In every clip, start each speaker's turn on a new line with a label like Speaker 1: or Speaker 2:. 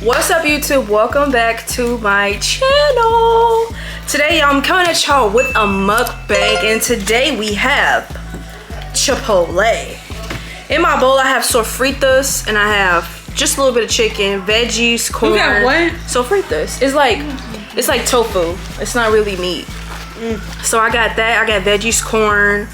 Speaker 1: What's up, YouTube? Welcome back to my channel. Today I'm coming at y'all with a mukbang, and today we have Chipotle. In my bowl I have sofritas, and I have just a little bit of chicken, veggies, corn.
Speaker 2: You got what?
Speaker 1: Sofritas. It's like tofu. It's not really meat. So I got that. I got veggies, corn,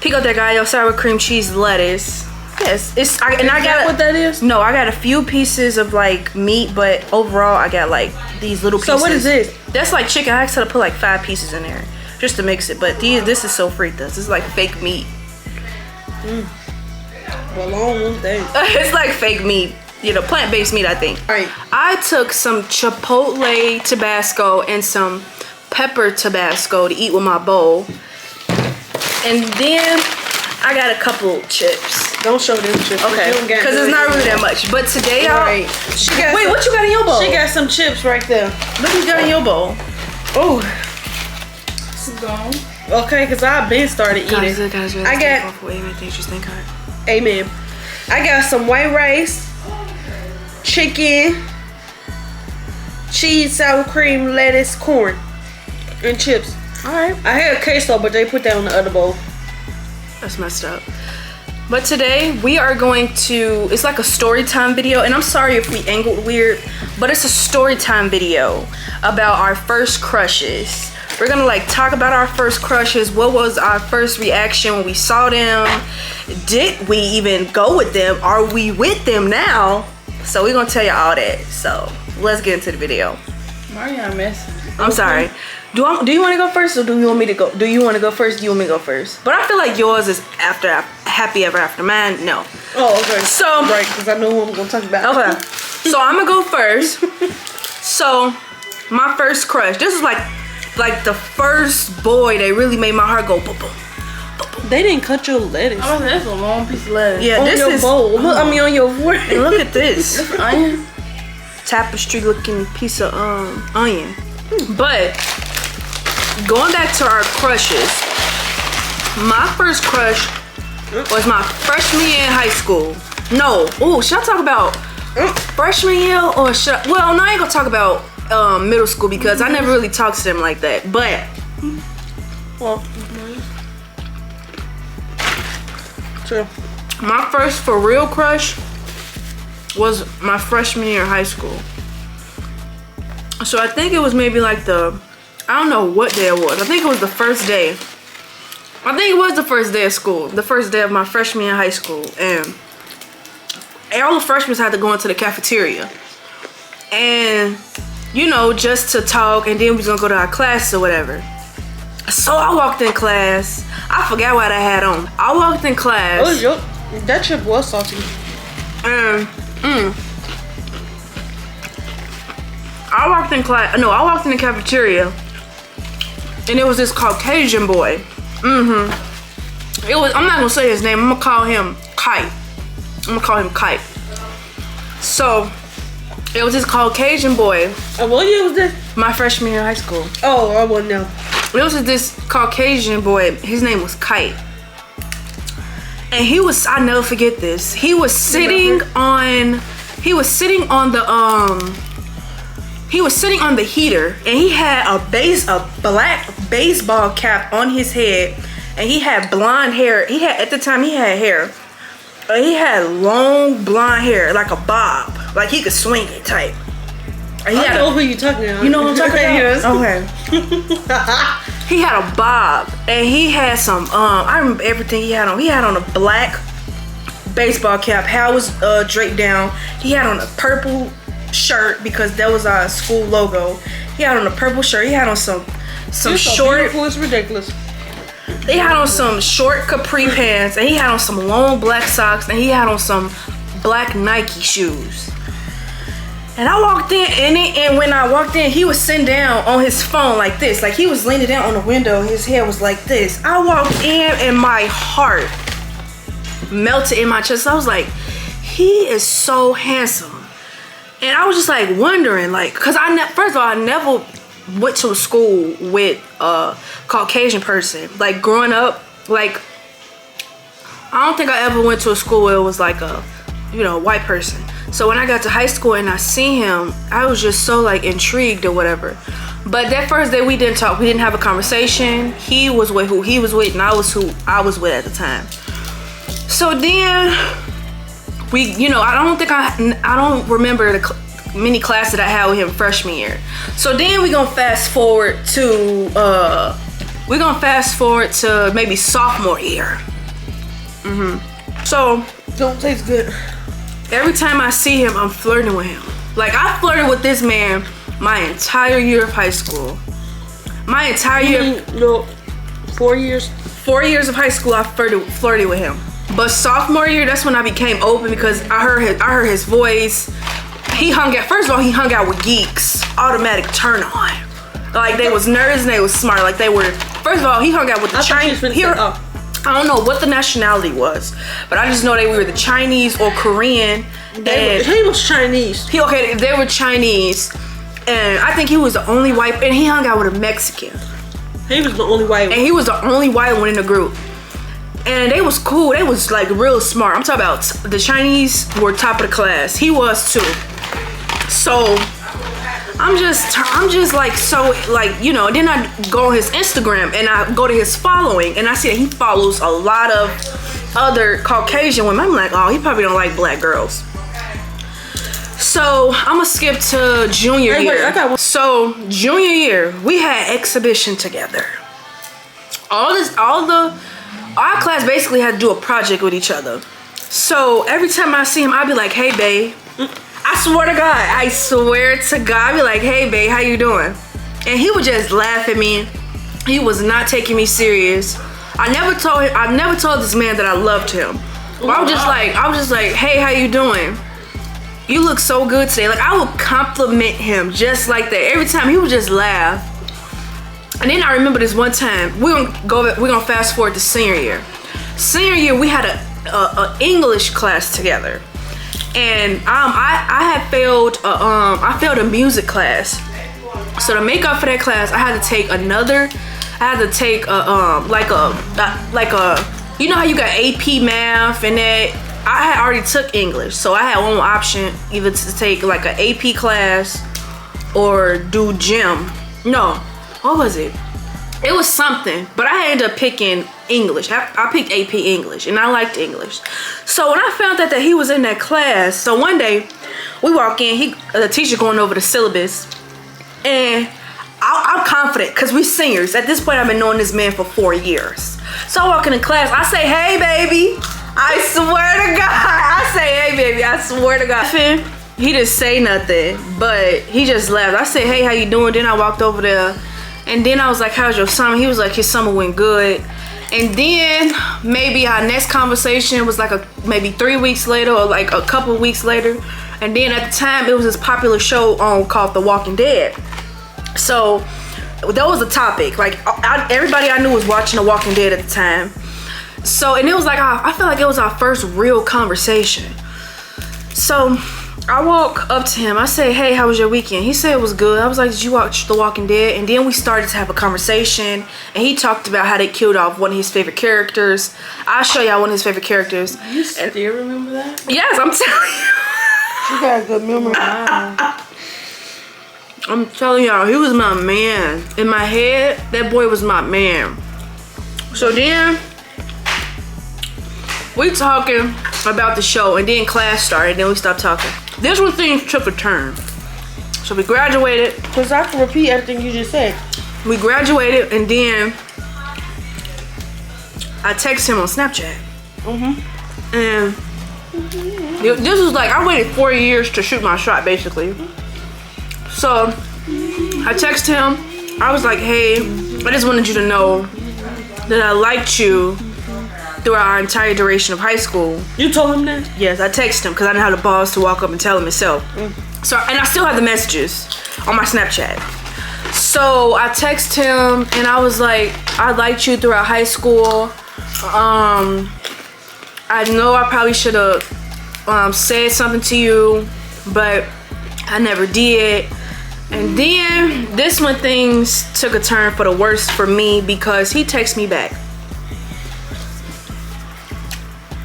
Speaker 1: pico de gallo, sour cream cheese, lettuce. Yes, I got
Speaker 2: what that is.
Speaker 1: No, I got a few pieces of like meat, but overall I got like these little pieces.
Speaker 2: So what is this?
Speaker 1: That's like chicken. I had to put like 5 pieces in there just to mix it. But this is sofritas. This is like fake meat.
Speaker 2: Well, I don't want that.
Speaker 1: It's like fake meat. You know, plant-based meat, I think.
Speaker 2: All right.
Speaker 1: I took some Chipotle Tabasco and some pepper Tabasco to eat with my bowl. And then I got a couple chips.
Speaker 2: Don't show them chips.
Speaker 1: Okay, because it's not really that much. But today, y'all.
Speaker 2: Right.
Speaker 1: Wait, what you got in your bowl?
Speaker 2: She got some chips right there.
Speaker 1: What you got in your bowl?
Speaker 2: Oh.
Speaker 1: It's gone.
Speaker 2: Okay, because I've been started eating. I got. Amen. I got some white rice, chicken, cheese, sour cream, lettuce, corn, and chips.
Speaker 1: All right.
Speaker 2: I had queso, but they put that on the other bowl.
Speaker 1: That's messed up. But today we are going to, it's like a story time video, and I'm sorry if we angled weird, but it's a story time video about our first crushes. We're gonna like talk about our first crushes. What was our first reaction when we saw them? Did we even go with them? Are we with them now? So we're gonna tell you all that. So let's get into the video.
Speaker 2: Mariana messing.
Speaker 1: I'm sorry. Do you want to go first, or do you want me to go? Do you want to go first? Do you want me to go first? But I feel like yours is after Happy Ever After. Mine, no.
Speaker 2: Oh, okay.
Speaker 1: So
Speaker 2: right, because I know who I'm gonna talk about.
Speaker 1: Okay. So I'm gonna go first. So my first crush. This is like the first boy that really made my heart go boom boom.
Speaker 2: They didn't cut your lettuce.
Speaker 3: Oh, that's a long piece of lettuce.
Speaker 1: Yeah,
Speaker 2: on
Speaker 1: this
Speaker 2: your
Speaker 1: is
Speaker 2: bowl. Look, I mean on your fork.
Speaker 1: And look at this
Speaker 3: Onion.
Speaker 1: tapestry looking piece of onion. But going back to our crushes, my first crush was my freshman year in high school. No, should I talk about freshman year or should I, well, no, I ain't gonna talk about middle school because I never really talked to them like that. But
Speaker 2: Well, true.
Speaker 1: my first for real crush was my freshman year in high school. So I think it was maybe like I don't know what day it was. I think it was the first day. I think it was the first day of school. The first day of my freshman year in high school. And all the freshmen had to go into the cafeteria. And, you know, just to talk, and then we was gonna go to our class or whatever. So I walked in class. I forgot what I had on. I walked in class.
Speaker 2: Oh, that chip was salty.
Speaker 1: I walked in class. No, I walked in the cafeteria, and it was this Caucasian boy. It was. I'm not gonna say his name. I'm gonna call him Kite. So it was this Caucasian boy.
Speaker 2: What year was this?
Speaker 1: My freshman year in high school.
Speaker 2: Oh, I wasn't know.
Speaker 1: It was this Caucasian boy. His name was Kite. And he was, I never forget this. He was sitting on the heater, and he had a black baseball cap on his head, and he had blonde hair. At the time he had hair. He had long blonde hair, like a bob, like he could swing it type. And
Speaker 2: I know who you talking about.
Speaker 1: You know what I'm talking about?
Speaker 2: Yes.
Speaker 1: Okay. He had a bob, and he had some, I remember everything he had on. He had on a black baseball cap. Hair was draped down. He had on a purple shirt because that was our school logo. He had on a purple shirt. He had on some short.
Speaker 2: It's ridiculous.
Speaker 1: He had on some short capri pants, and he had on some long black socks, and he had on some black Nike shoes. And I walked in, and when I walked in, he was sitting down on his phone like this. Like he was leaning down on the window. His hair was like this. I walked in, and my heart melted in my chest. I was like, he is so handsome. And I was just like wondering, like, cause first of all, I never went to a school with a Caucasian person. Like growing up, like I don't think I ever went to a school where it was like a, you know, white person. So when I got to high school and I seen him, I was just so like intrigued or whatever. But that first day we didn't talk. We didn't have a conversation. He was with who he was with, and I was who I was with at the time. So then we, you know, I don't remember the many classes that I had with him freshman year. So then we're gonna fast forward to maybe sophomore year. So
Speaker 2: don't taste good.
Speaker 1: Every time I see him, I'm flirting with him. Like I flirted with this man my entire year of high school. My entire year.
Speaker 2: No, 4 years.
Speaker 1: 4 years of high school, I flirted with him. But sophomore year, that's when I became open because I heard his voice. First of all, he hung out with geeks. Automatic turn on. Like they was nerds and they was smart. Like they were. First of all, he hung out with the Chinese. I don't know what the nationality was, but I just know they were the Chinese or Korean.
Speaker 2: He was Chinese.
Speaker 1: They were Chinese, and I think he was the only white. And he hung out with a Mexican.
Speaker 2: He was the only white one.
Speaker 1: And he was the only white one in the group. And they was cool. They was like real smart. I'm talking about the Chinese were top of the class. He was too. So I'm just like, so like, you know, then I go on his Instagram and I go to his following and I see that he follows a lot of other Caucasian women. I'm like, oh, he probably don't like black girls. So I'm gonna skip to junior year. So junior year, we had exhibition together. Our class basically had to do a project with each other. So every time I see him, I'd be like, hey, babe. I swear to God, I'd be like, hey, babe, how you doing? And he would just laugh at me. He was not taking me serious. I never told this man that I loved him. I was just like, hey, how you doing? You look so good today. Like I would compliment him just like that. Every time he would just laugh. And then I remember this one time, we're gonna fast forward to senior year. Senior year, we had a English class together. And I failed a music class. So to make up for that class, I had to take you know how you got AP math and that? I had already took English. So I had one option, either to take like an AP class or do gym. No, what was it? It was something, but I ended up picking English. I picked AP English, and I liked English. So when I found out that he was in that class, so one day we walk in, the teacher going over the syllabus, and I'm confident because we seniors. At this point, I've been knowing this man for 4 years. So I walk in the class, I say, hey, baby. I swear to God. I say, hey, baby. I swear to God. He didn't say nothing, but he just laughed. I said, hey, how you doing? Then I walked over there. And then I was like, how's your summer? He was like, his summer went good. And then maybe our next conversation was like maybe 3 weeks later or like a couple of weeks later. And then at the time, it was this popular show called The Walking Dead. So that was the topic. Like everybody I knew was watching The Walking Dead at the time. So, and it was like, I felt like it was our first real conversation. So I walk up to him. I say, hey, how was your weekend? He said it was good. I was like, did you watch The Walking Dead? And then we started to have a conversation. And he talked about how they killed off one of his favorite characters. I'll show y'all one of his favorite characters.
Speaker 2: You still remember that?
Speaker 1: Yes, I'm telling you.
Speaker 2: You got a good memory.
Speaker 1: Wow. I'm telling y'all, he was my man. In my head, that boy was my man. So then we talking about the show, and then class started, and then we stopped talking. This when things took a turn. So we graduated.
Speaker 2: Because I can repeat everything you just said.
Speaker 1: We graduated, and then I texted him on Snapchat. And this was like, I waited 4 years to shoot my shot, basically. So I texted him. I was like, hey, I just wanted you to know that I liked you throughout our entire duration of high school.
Speaker 2: You told him that?
Speaker 1: Yes, I texted him because I didn't have the balls to walk up and tell him myself. So, and I still have the messages on my Snapchat. So I texted him and I was like, I liked you throughout high school. I know I probably should have said something to you, but I never did. And then this when things took a turn for the worse for me because he texted me back.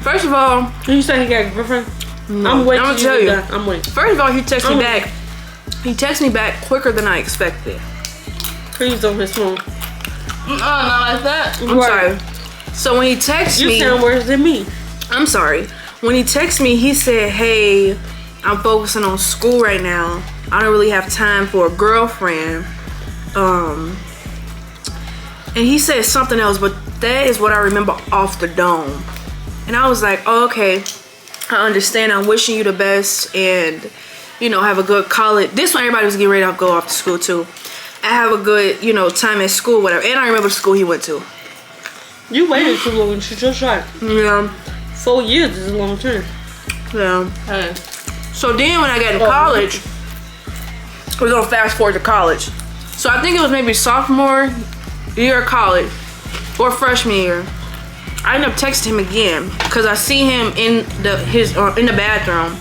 Speaker 1: First of all,
Speaker 2: you said he got a girlfriend?
Speaker 1: No.
Speaker 2: I'm waiting.
Speaker 1: I'm gonna tell you.
Speaker 2: I'm waiting.
Speaker 1: First of all, he texted me back. He texted me back quicker than I expected.
Speaker 2: He's on his phone.
Speaker 3: Not like that.
Speaker 1: I'm sorry. So when he texted me,
Speaker 2: you sound worse than me.
Speaker 1: I'm sorry. When he texted me, he said, "Hey, I'm focusing on school right now. I don't really have time for a girlfriend." And he said something else, but that is what I remember off the dome. And I was like, oh, okay, I understand. I'm wishing you the best, and you know, have a good college. This one, everybody was getting ready to go off to school too. I have a good, you know, time at school, whatever. And I remember the school he went to.
Speaker 2: You waited too long and shoot your shot.
Speaker 1: Yeah.
Speaker 2: 4 years is a long time.
Speaker 1: Yeah.
Speaker 3: Hey.
Speaker 1: So then when I got to college, we're gonna fast forward to college. So I think it was maybe sophomore year of college or freshman year. I ended up texting him again because I see him in the bathroom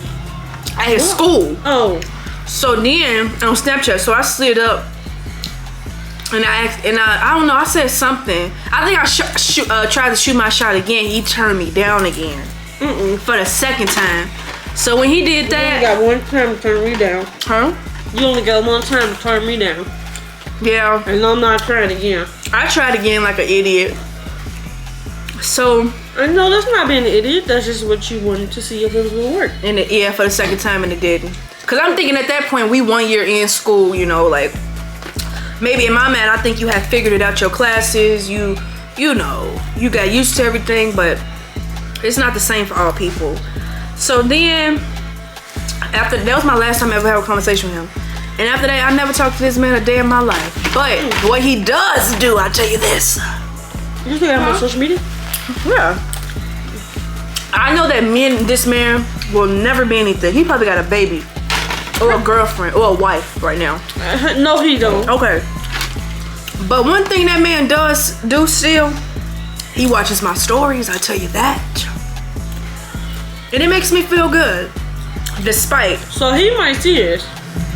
Speaker 1: at his school.
Speaker 2: Oh.
Speaker 1: So then on Snapchat, so I slid up and I don't know, I said something. I think I tried to shoot my shot again. He turned me down again for the second time. So when he did that,
Speaker 2: you only got one time to turn me down.
Speaker 1: huh?
Speaker 2: You only got one time to turn me down.
Speaker 1: Yeah.
Speaker 2: And I'm not trying again.
Speaker 1: I tried again like an idiot. So
Speaker 2: I know that's not being an idiot. That's just what you wanted to see if it was gonna work.
Speaker 1: and for the second time, and it didn't. Cause I'm thinking at that point we 1 year in school, you know, like maybe in my mind I think you have figured it out your classes, you know, you got used to everything, but it's not the same for all people. So then after that was my last time I ever had a conversation with him. And after that, I never talked to this man a day in my life. But what he does do, I'll tell you this.
Speaker 2: You still have him on social media?
Speaker 1: Yeah. I know that this man will never be anything. He probably got a baby or a girlfriend or a wife right now.
Speaker 2: No, he don't.
Speaker 1: Okay. But one thing that man does do still, he watches my stories, I tell you that. And it makes me feel good. Despite.
Speaker 2: So he might see this.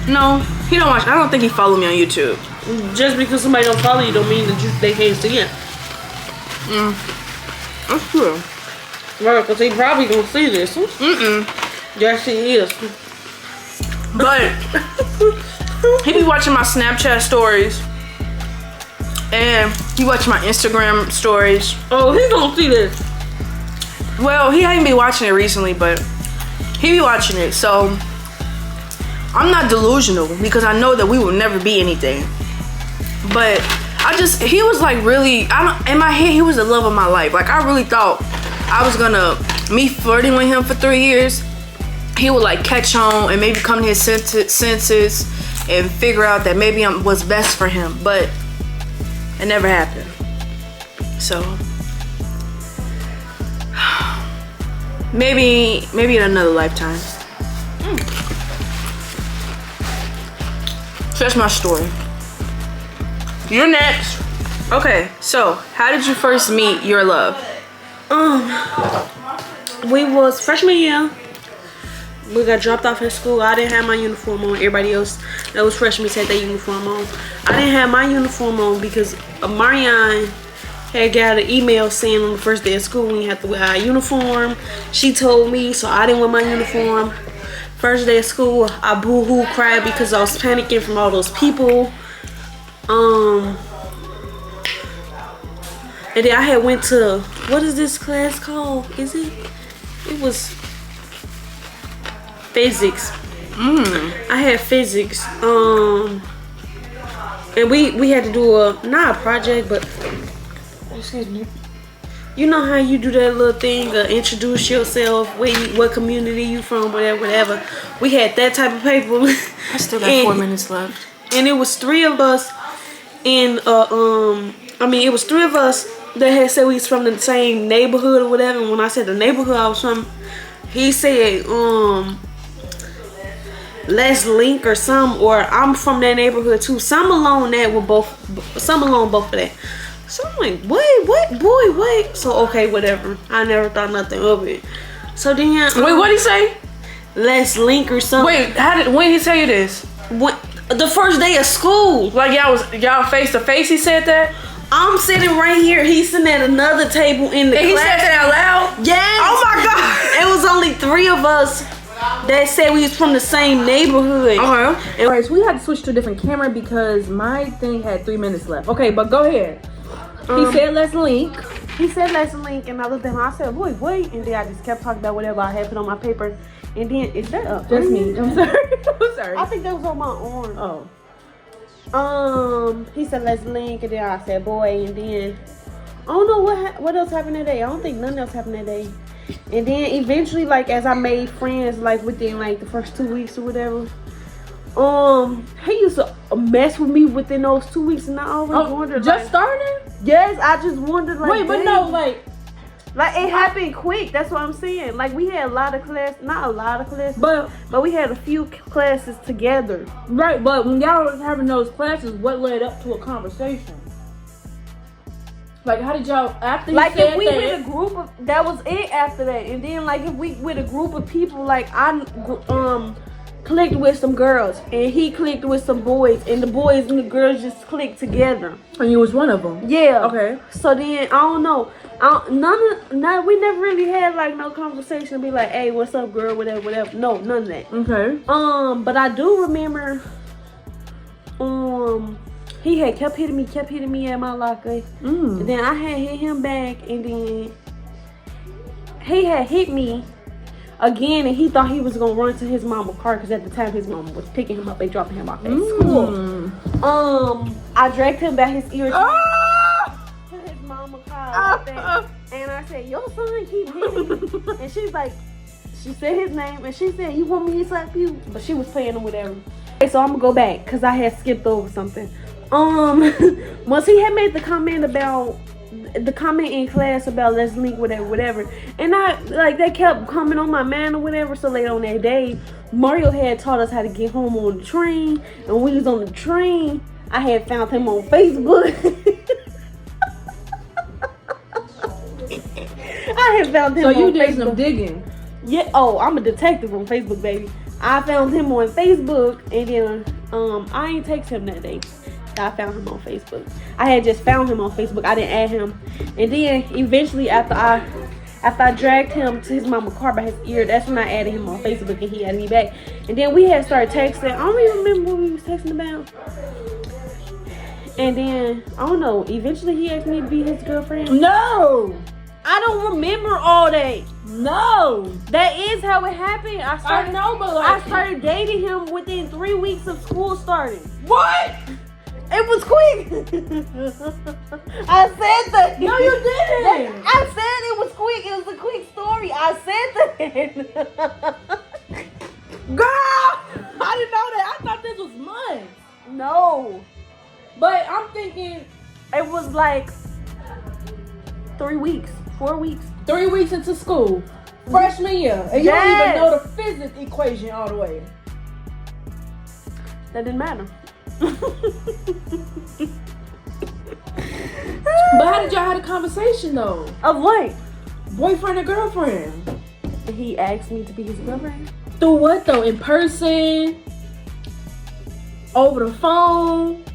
Speaker 1: No, he don't watch. I don't think he follow me on YouTube.
Speaker 2: Just because somebody don't follow you don't mean that they can't see it.
Speaker 1: That's true.
Speaker 2: Right, because he probably gonna see this. Yes, he is.
Speaker 1: But he be watching my Snapchat stories. And he watch my Instagram stories.
Speaker 2: Oh, he gonna see this.
Speaker 1: Well, he ain't been watching it recently, but he be watching it. So I'm not delusional because I know that we will never be anything. But he was like really, in my head, he was the love of my life. Like I really thought I was gonna, me flirting with him for 3 years, he would like catch on and maybe come to his senses and figure out that maybe I was best for him. But it never happened. So maybe in another lifetime. So that's my story. You're next. Okay, so how did you first meet your love?
Speaker 2: We was freshman year. We got dropped off at school. I didn't have my uniform on. Everybody else that was freshmen had their uniform on. I didn't have my uniform on because Marianne had got an email saying on the first day of school we had to wear our uniform. She told me, so I didn't wear my uniform. First day of school, I boo-hoo cried because I was panicking from all those people. And then I had went to, what is this class called? It was physics. I had physics. And we had to do not a project, but excuse me. You know how you do that little thing, introduce yourself, what community you from, whatever. We had that type of paper.
Speaker 1: I still got 4 minutes left.
Speaker 2: And it was 3 of us it was 3 of us that had said we was from the same neighborhood or whatever. And when I said the neighborhood I was from, he said, let's link or some, or I'm from that neighborhood too. Some along both of that. So I'm like, what? So okay, whatever. I never thought nothing of it. So then
Speaker 1: wait, what'd he say?
Speaker 2: Let's link or something.
Speaker 1: Wait, when did he tell you this?
Speaker 2: The first day of school.
Speaker 1: Like y'all face to face, he said that?
Speaker 2: I'm sitting right here. He's sitting at another table in the class.
Speaker 1: He said that out loud?
Speaker 2: Yes.
Speaker 1: Oh my God.
Speaker 2: It was only 3 of us that said we was from the same neighborhood.
Speaker 1: Okay. Alright, so we had to switch to a different camera because my thing had 3 minutes left. Okay, but go ahead. He said let's link.
Speaker 2: He said let's link, and I looked at him. I said, "Boy, wait!" And then I just kept talking about whatever I had put on my paper. And then is that up?
Speaker 1: That's me. I'm sorry. I'm sorry.
Speaker 2: I think that was on my arm.
Speaker 1: Oh.
Speaker 2: He said let's link, and then I said boy, and then I don't know what else happened that day. I don't think nothing else happened that day. And then eventually, like as I made friends, like within like the first 2 weeks or whatever, he used to mess with me within those 2 weeks, and I always wondered.
Speaker 1: Just
Speaker 2: like,
Speaker 1: starting?
Speaker 2: Yes, I just wondered like.
Speaker 1: Wait, but no, like
Speaker 2: it happened quick. That's what I'm saying. Like we had a lot of class, not a lot of classes,
Speaker 1: but
Speaker 2: we had a few classes together.
Speaker 1: Right, but when y'all was having those classes, what led up to a conversation? Like, how did y'all after?
Speaker 2: Like if we with a group of, that was it after that, and then like if we with a group of people, like I clicked with some girls, and he clicked with some boys, and the boys and the girls just clicked together.
Speaker 1: And you was one of them.
Speaker 2: Yeah.
Speaker 1: Okay.
Speaker 2: So then I don't know. We never really had like no conversation to be like, hey, what's up, girl, whatever. No, none of that.
Speaker 1: Okay.
Speaker 2: But I do remember, he had kept hitting me at my locker. And then I had hit him back, and then he had hit me again, and he thought he was gonna run to his mama's car because at the time his mama was picking him up and dropping him off at school. I dragged him by his ears to his mama's car, and I said, "Your son keep hitting me," and she's like, she said his name, and she said, "You want me to slap you?" But she was playing or whatever. Okay, so I'm gonna go back because I had skipped over something. Once he had made the comment in class about let's link whatever, and I like that kept coming on my mind or whatever. So later on that day, Mario had taught us how to get home on the train, and when we was on the train, I had found him on Facebook. I had found him on Facebook. So you did some
Speaker 1: digging.
Speaker 2: Yeah. Oh, I'm a detective on Facebook, baby. I found him on Facebook, and then I ain't text him that day. I found him on Facebook. I had just found him on Facebook. I didn't add him. And then eventually after I dragged him to his mama's car by his ear, that's when I added him on Facebook, and he added me back. And then we had started texting. I don't even remember what we was texting about. And then, I don't know, eventually he asked me to be his girlfriend.
Speaker 1: No!
Speaker 2: I don't remember all that.
Speaker 1: No!
Speaker 2: That is how it happened.
Speaker 1: I know, but like,
Speaker 2: I started dating him within 3 weeks of school starting.
Speaker 1: What?
Speaker 2: It was quick. I said that.
Speaker 1: No, you didn't.
Speaker 2: I said it was quick. It was a quick story. I said that.
Speaker 1: Girl, I didn't know that. I thought this was months.
Speaker 2: No.
Speaker 1: But I'm thinking
Speaker 2: it was like 3 weeks, 4 weeks.
Speaker 1: 3 weeks into school. Freshman year. And you don't even know the physics equation all the way.
Speaker 2: That didn't matter.
Speaker 1: But how did y'all have a conversation though?
Speaker 2: Of what?
Speaker 1: Boyfriend or girlfriend?
Speaker 2: He asked me to be his girlfriend.
Speaker 1: Through what though? In person? Over the phone?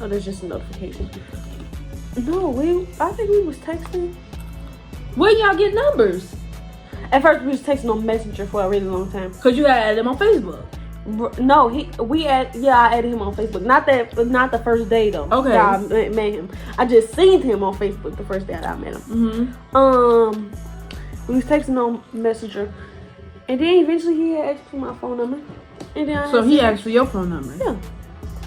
Speaker 2: Oh, there's just a notification. No, I think we was texting.
Speaker 1: Where y'all get numbers?
Speaker 2: At first we was texting on Messenger for a really long time.
Speaker 1: Cause you had them on Facebook.
Speaker 2: No, I added him on Facebook. Not the first day though.
Speaker 1: Okay.
Speaker 2: That I met him. I just seen him on Facebook the first day that I met him. We was texting on Messenger, and then eventually he had asked for my phone number, and then
Speaker 1: he asked for your phone number.
Speaker 2: Yeah.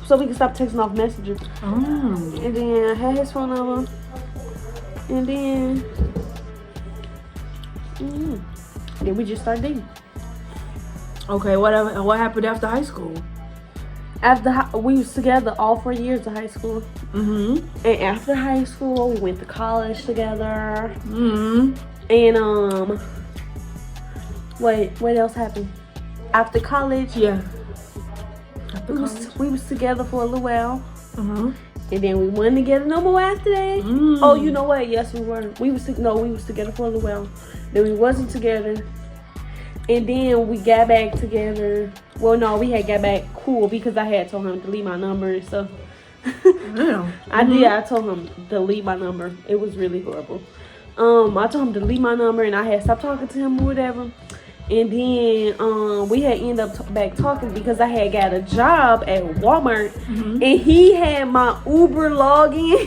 Speaker 2: So we could stop texting off Messenger.
Speaker 1: Oh.
Speaker 2: And then I had his phone number, and then we just started dating.
Speaker 1: Okay, what happened after high school?
Speaker 2: We was together all 4 years of high school. And after high school, we went to college together. And what else happened? After college, we was together for a little while. And then we weren't together no more after that. Oh, you know what? Yes, we were. We was together for a little while. Then we wasn't together. And then we got back together. Well, no, we had got back cool because I had told him to delete my number and stuff. I told him to delete my number. It was really horrible. I told him to delete my number, and I had stopped talking to him or whatever. And then we had ended up back talking because I had got a job at Walmart, and he had my Uber login.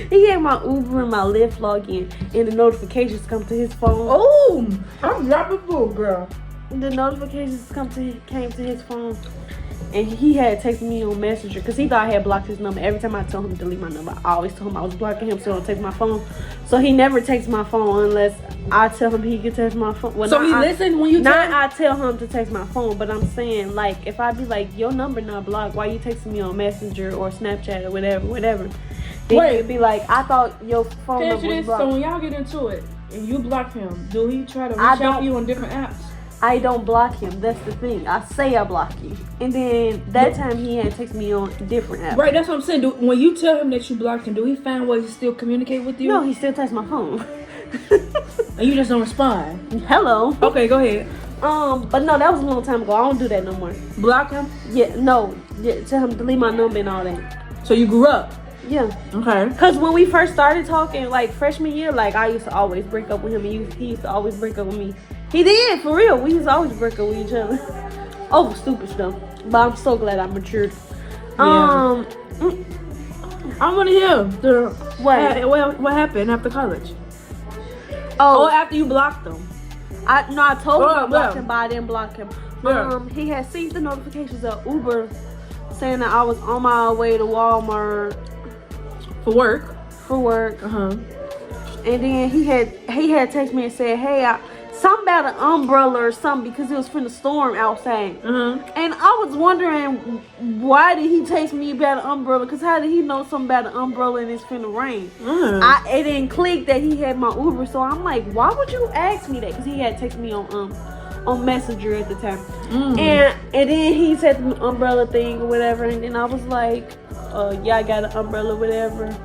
Speaker 2: He had my Uber and my Lyft login, and the notifications come to his phone.
Speaker 1: Oh, I'm dropping full, girl.
Speaker 2: The notifications came to his phone, and he had texted me on Messenger because he thought I had blocked his number. Every time I told him to delete my number, I always told him I was blocking him so he don't text my phone. So he never texts my phone unless I tell him he can text my phone. Well,
Speaker 1: so he listened when you
Speaker 2: not I tell him to text my phone, but I'm saying, like, if I be like, your number not blocked, why you texting me on Messenger or Snapchat or whatever. Then he'd be like, I thought your phone number was blocked.
Speaker 1: So when y'all get into it and you block him, do he try to reach out to you on different apps?
Speaker 2: I don't block him. That's the thing. I say I block you. And then that time he had texted me on different apps.
Speaker 1: Right, that's what I'm saying. When you tell him that you blocked him, do he find ways to still communicate with you?
Speaker 2: No, he still texts my phone.
Speaker 1: And you just don't respond?
Speaker 2: Hello.
Speaker 1: Okay, go ahead.
Speaker 2: But no, that was a long time ago. I don't do that no more.
Speaker 1: Block him?
Speaker 2: Yeah, no. Yeah, tell him to delete my number and all that.
Speaker 1: So you grew up?
Speaker 2: Yeah.
Speaker 1: Okay.
Speaker 2: Because when we first started talking, like freshman year, like I used to always break up with him and he used to always break up with me. He did, for real. We used to always break up with each other. Over stupid stuff. But I'm so glad I matured.
Speaker 1: Yeah. I want to hear what happened after college.
Speaker 2: Oh,
Speaker 1: after you blocked them.
Speaker 2: I told him I blocked him, but I didn't block him.
Speaker 1: Yeah.
Speaker 2: He had seen the notifications of Uber saying that I was on my way to Walmart
Speaker 1: For work.
Speaker 2: And then he had texted me and said, hey, something about an umbrella or something because it was from the storm outside. And I was wondering, why did he text me about an umbrella? Because how did he know something about an umbrella and it's finna rain? It didn't click that he had my Uber, so I'm like, why would you ask me that? Because he had texted me on Messenger at the time. And then he said the umbrella thing or whatever, and then I was like, yeah, I got an umbrella, whatever.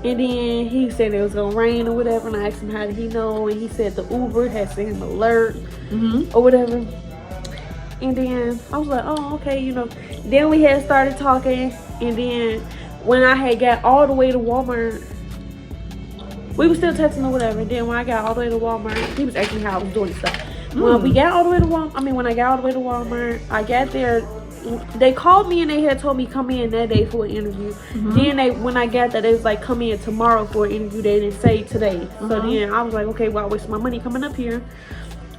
Speaker 2: And then he said it was gonna rain or whatever, and I asked him how did he know, and he said the Uber had sent him an alert or whatever. And then I was like, oh, okay, you know. Then we had started talking, and then when I had got all the way to Walmart, we were still texting or whatever. And then when I got all the way to Walmart, he was asking how I was doing and stuff. When we got all the way to Walmart, when I got all the way to Walmart, I got there. They called me and they had told me come in that day for an interview. Then when I got there, they was like come in tomorrow for an interview. They didn't say today. So then I was like, okay, well I wasted my money coming up here.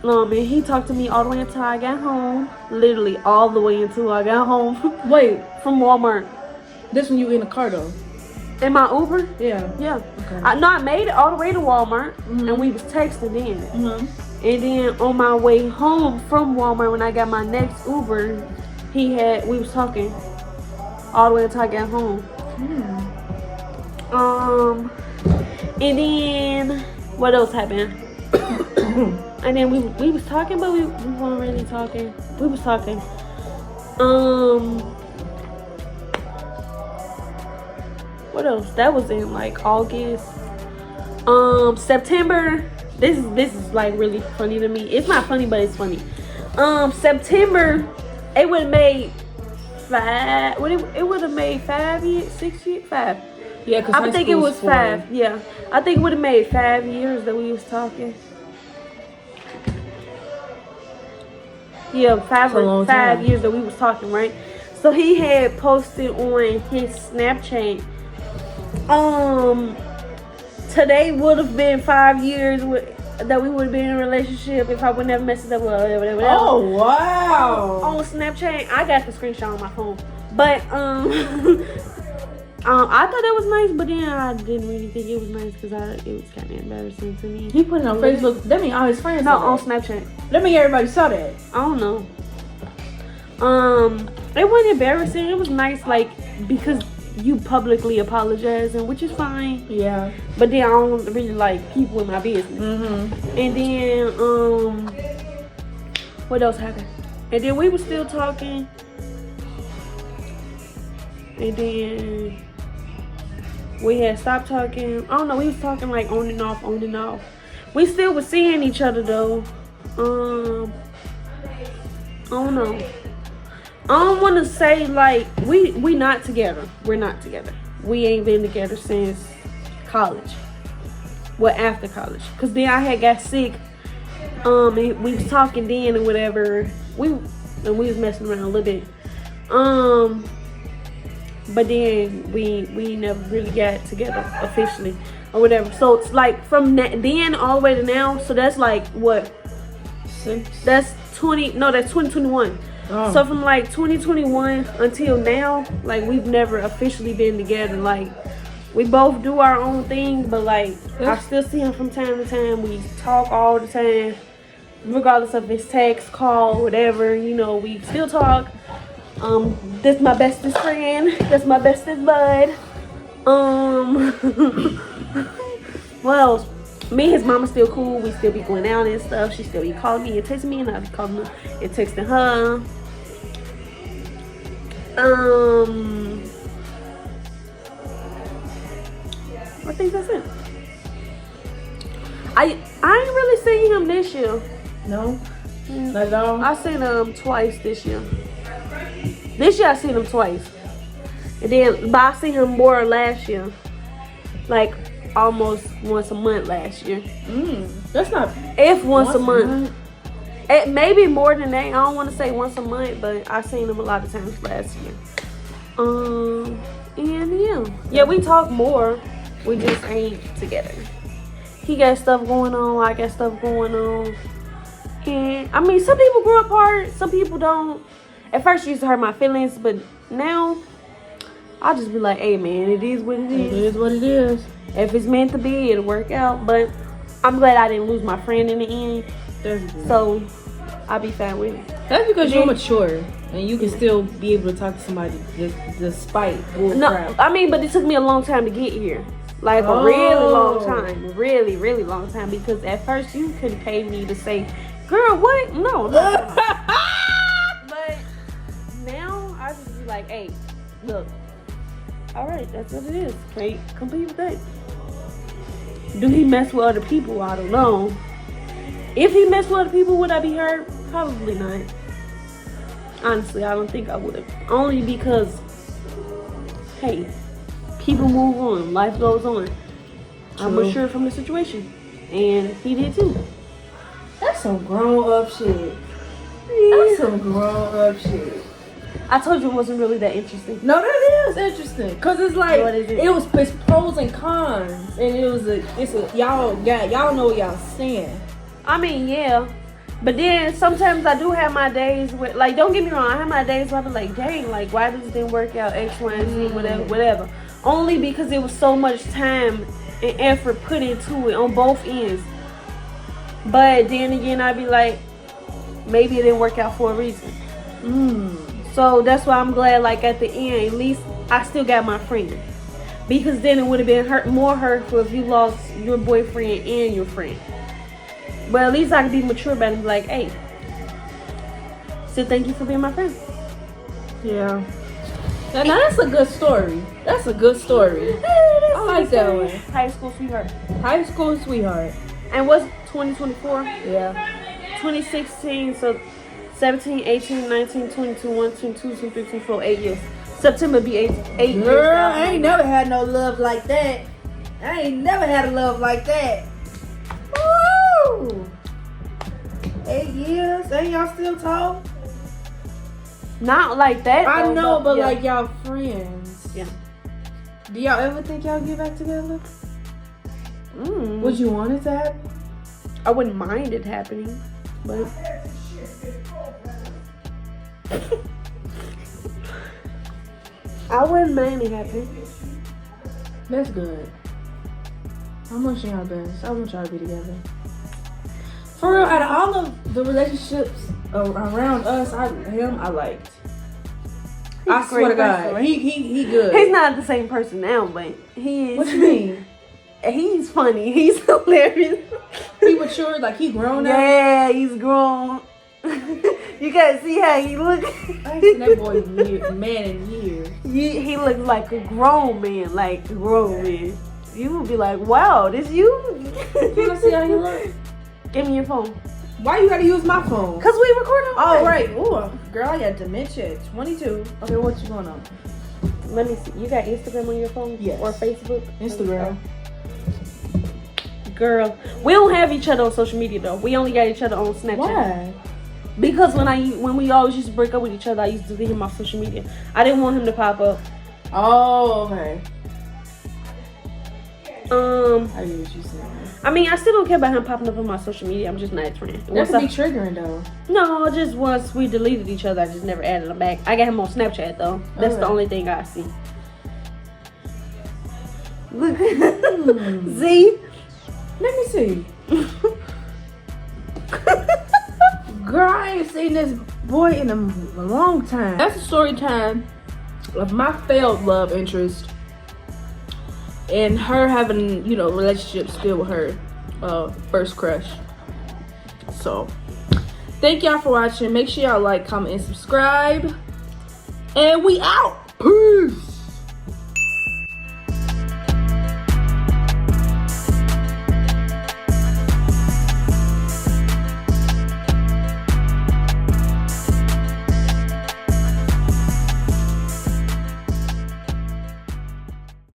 Speaker 2: And he talked to me all the way until I got home. Literally all the way until I got home.
Speaker 1: Wait,
Speaker 2: from Walmart.
Speaker 1: This when you in the car though?
Speaker 2: In my Uber?
Speaker 1: Yeah.
Speaker 2: Okay. I made it all the way to Walmart and we was texting then. And then on my way home from Walmart, when I got my next Uber, we was talking all the way until I got home. And then what else happened? And then we was talking, but we weren't really talking. We was talking. What else? That was in like August. September. This is like really funny to me. It's not funny, but it's funny. September, it would have made 5. It would have made 5 years, 6 years, 5.
Speaker 1: Yeah, because
Speaker 2: I think it was 5. Yeah, I think it would have made 5 years that we was talking. Yeah, 5 years that we was talking, right? So he had posted on his Snapchat. Today would have been 5 years that we would have been in a relationship if I would never messed up with whatever.
Speaker 1: Oh wow!
Speaker 2: On Snapchat, I got the screenshot on my phone, but I thought that was nice, but then I didn't really think it was nice because it was kind of embarrassing to me.
Speaker 1: He put it on Facebook. That mean all his friends.
Speaker 2: No, on Snapchat.
Speaker 1: That mean everybody saw that.
Speaker 2: I don't know. It wasn't embarrassing. It was nice, like because you publicly apologizing, which is fine.
Speaker 1: Yeah.
Speaker 2: But then I don't really like people in my business. And then what else happened? And then we were still talking. And then we had stopped talking. I don't know, we was talking like on and off. We still was seeing each other though. I don't know. I don't want to say like we not together. We're not together. We ain't been together since college. Well, after college, cause then I had got sick And we was talking then and whatever. We was messing around a little bit. But then we never really got together officially or whatever. So it's like from then all the way to now. So that's like what? That's 2021.
Speaker 4: Oh.
Speaker 2: So from like 2021 until now, like we've never officially been together. Like we both do our own thing, but like I still see him from time to time. We talk all the time, regardless of his text, call, whatever. You know, we still talk. That's my bestest friend. That's my bestest bud. What else? Me and his mama still cool. We still be going out and stuff. She still be calling me and texting me, and I be calling her and texting her. I think that's it. I ain't really seen him this year.
Speaker 4: No? Not at all?
Speaker 2: I seen him twice this year. This year I seen him twice. And then, but I seen him more last year. Like almost once a month last year.
Speaker 4: That's not.
Speaker 2: If once a month. It maybe more than that. I don't want to say once a month, but I seen him a lot of times last year. And yeah, we talk more. We just ain't together. He got stuff going on. I got stuff going on. And I mean, some people grow apart. Some people don't. At first, it used to hurt my feelings, but now I'll just be like, "Hey, man, it is what it is.
Speaker 4: It is what it is.
Speaker 2: If it's meant to be, it'll work out." But I'm glad I didn't lose my friend in the end.
Speaker 4: Definitely.
Speaker 2: So I'll be fine with it.
Speaker 4: That's because you're mature and you can still be able to talk to somebody despite bull crap.
Speaker 2: I mean, but it took me a long time to get here. Like a really long time. Really, really long time. Because at first you couldn't pay me to say, "Girl, what?" No. But now I just be like, "Hey, look. All right, that's what it is. Can't compete with that." Do he mess with other people? I don't know. If he messed with other people, would I be hurt? Probably not. Honestly, I don't think I would have. Only because, hey, people move on. Life goes on. I'm mature from the situation. And he did too.
Speaker 4: That's some grown up shit. That's some grown up shit.
Speaker 2: I told you it wasn't really that interesting.
Speaker 4: No, that is interesting. Cause it's like
Speaker 2: What is it?
Speaker 4: It's pros and cons, and y'all know what y'all saying.
Speaker 2: I mean, yeah. But then sometimes I do have my days where, like, don't get me wrong, I have my days where I be like, dang, like, why this didn't work out, X, Y, and Z, whatever. Only because it was so much time and effort put into it on both ends. But then again, I'd be like, maybe it didn't work out for a reason. So that's why I'm glad, like, at the end, at least I still got my friend. Because then it would have been more hurtful if you lost your boyfriend and your friend. But at least I can be mature about it and be like, hey, so thank you for being my friend.
Speaker 4: Yeah. Now that's a good story. That's a good story. I like that one.
Speaker 2: High school sweetheart.
Speaker 4: High school sweetheart.
Speaker 2: And what's 2024?
Speaker 4: Yeah.
Speaker 2: 2016, so 17, 18, 19, 22, 1, 22, 23, 24, 8 years. September be 8 years.
Speaker 4: Girl, I ain't never had no love like that. I ain't never had a love like that. Woo! 8 years? Ain't y'all still talk?
Speaker 2: Not like that.
Speaker 4: I
Speaker 2: though,
Speaker 4: know, but
Speaker 2: yeah.
Speaker 4: like y'all friends.
Speaker 2: Yeah.
Speaker 4: Do y'all ever think y'all get back together?
Speaker 2: Mm.
Speaker 4: Would you want it to happen?
Speaker 2: I wouldn't mind it happening, but I wouldn't mind it happening.
Speaker 4: That's good. I'm wishing y'all the best. I want y'all to be together. For real, out of all of the relationships around us, I liked. I
Speaker 2: He's a
Speaker 4: swear to
Speaker 2: great
Speaker 4: God,
Speaker 2: person.
Speaker 4: he good.
Speaker 2: He's not the same person now, but he is.
Speaker 4: What you mean?
Speaker 2: He's funny. He's hilarious.
Speaker 4: He matured, like he grown now.
Speaker 2: Yeah, he's grown. You gotta see how he looks.
Speaker 4: I ain't seen that boy man in years.
Speaker 2: He looks like a grown man, like a grown man. You would be like, wow, this you?
Speaker 4: You wanna see how he look?
Speaker 2: Give me your phone.
Speaker 4: Why you gotta use my phone?
Speaker 2: Cause we recording.
Speaker 4: Oh right. Ooh, girl, I got dementia. 22. Okay, what you going on?
Speaker 2: Let me see. You got Instagram on your phone?
Speaker 4: Yes.
Speaker 2: Or Facebook?
Speaker 4: Instagram.
Speaker 2: Girl, we don't have each other on social media though. We only got each other on Snapchat.
Speaker 4: Why?
Speaker 2: Because when we always used to break up with each other, I used to delete him off social media. I didn't want him to pop up.
Speaker 4: Oh, okay.
Speaker 2: I
Speaker 4: get what you saying.
Speaker 2: I mean, I still don't care about him popping up on my social media. I'm just not his friend.
Speaker 4: That could be triggering though.
Speaker 2: No, just once we deleted each other, I just never added him back. I got him on Snapchat though. That's the only thing I see. Look, Z.
Speaker 4: Let me see. Girl, I ain't seen this boy in a long time. That's the story time of my failed love interest and her having, you know, relationship still with her first crush. So, thank y'all for watching. Make sure y'all like, comment, and subscribe. And we out. Peace.